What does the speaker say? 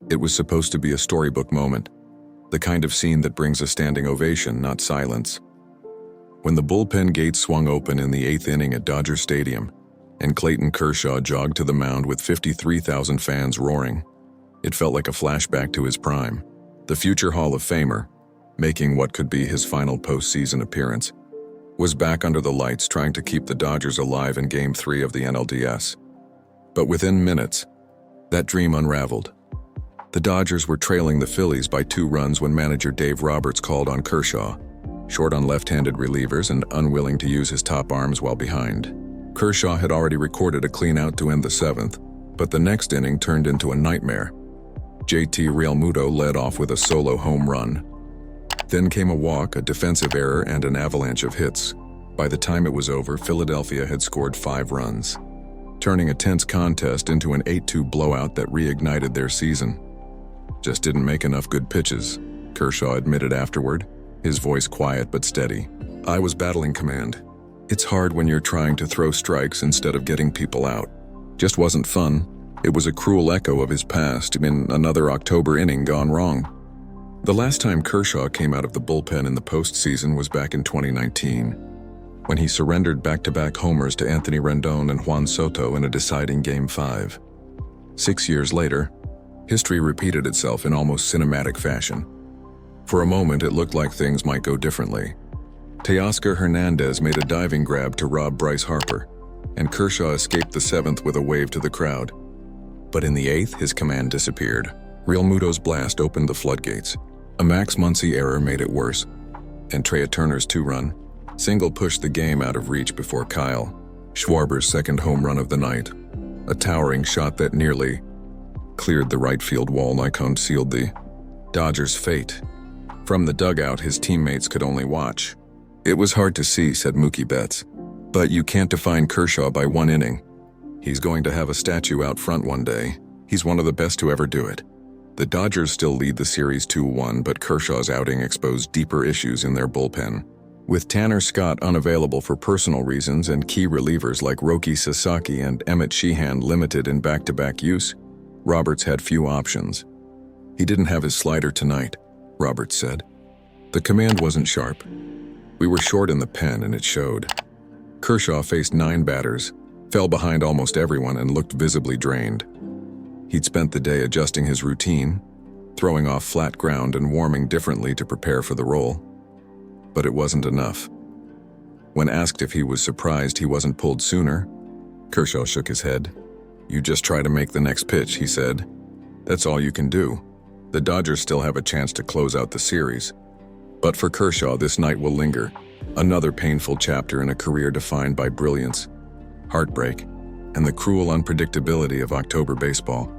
It was supposed to be a storybook moment, the kind of scene that brings a standing ovation, not silence. When the bullpen gates swung open in the 8th inning at Dodger Stadium, and Clayton Kershaw jogged to the mound with 53,000 fans roaring, it felt like a flashback to his prime. The future Hall of Famer, making what could be his final postseason appearance, was back under the lights trying to keep the Dodgers alive in Game 3 of the NLDS. But within minutes, that dream unraveled. The Dodgers were trailing the Phillies by 2 runs when manager Dave Roberts called on Kershaw, short on left-handed relievers and unwilling to use his top arms while behind. Kershaw had already recorded a clean-out to end the 7th, but the next inning turned into a nightmare. JT Realmuto led off with a solo home run. Then came a walk, a defensive error, and an avalanche of hits. By the time it was over, Philadelphia had scored 5 runs, turning a tense contest into an 8-2 blowout that reignited their season. Just didn't make enough good pitches, Kershaw admitted afterward, his voice quiet but steady. I was battling command. It's hard when you're trying to throw strikes instead of getting people out. Just wasn't fun. It was a cruel echo of his past in another October inning gone wrong. The last time Kershaw came out of the bullpen in the postseason was back in 2019, when he surrendered back-to-back homers to Anthony Rendon and Juan Soto in a deciding Game 5. 6 years later, history repeated itself in almost cinematic fashion. For a moment, it looked like things might go differently. Teoscar Hernandez made a diving grab to rob Bryce Harper, and Kershaw escaped the 7th with a wave to the crowd. But in the 8th, his command disappeared. Realmuto's blast opened the floodgates. A Max Muncy error made it worse, and Trea Turner's 2-run single pushed the game out of reach before Kyle Schwarber's 2nd home run of the night, a towering shot that nearly cleared the right field wall and sealed the Dodgers' fate. From the dugout, his teammates could only watch. It was hard to see, said Mookie Betts, but you can't define Kershaw by 1 inning. He's going to have a statue out front one day. He's one of the best to ever do it. The Dodgers still lead the series 2-1, but Kershaw's outing exposed deeper issues in their bullpen. With Tanner Scott unavailable for personal reasons and key relievers like Roki Sasaki and Emmett Sheehan limited in back-to-back use, Roberts had few options. He didn't have his slider tonight, Roberts said. The command wasn't sharp. We were short in the pen, and it showed. Kershaw faced 9 batters, fell behind almost everyone, and looked visibly drained. He'd spent the day adjusting his routine, throwing off flat ground and warming differently to prepare for the role. But it wasn't enough. When asked if he was surprised he wasn't pulled sooner, Kershaw shook his head. You just try to make the next pitch, he said. That's all you can do. The Dodgers still have a chance to close out the series. But for Kershaw, this night will linger. Another painful chapter in a career defined by brilliance, heartbreak, and the cruel unpredictability of October baseball.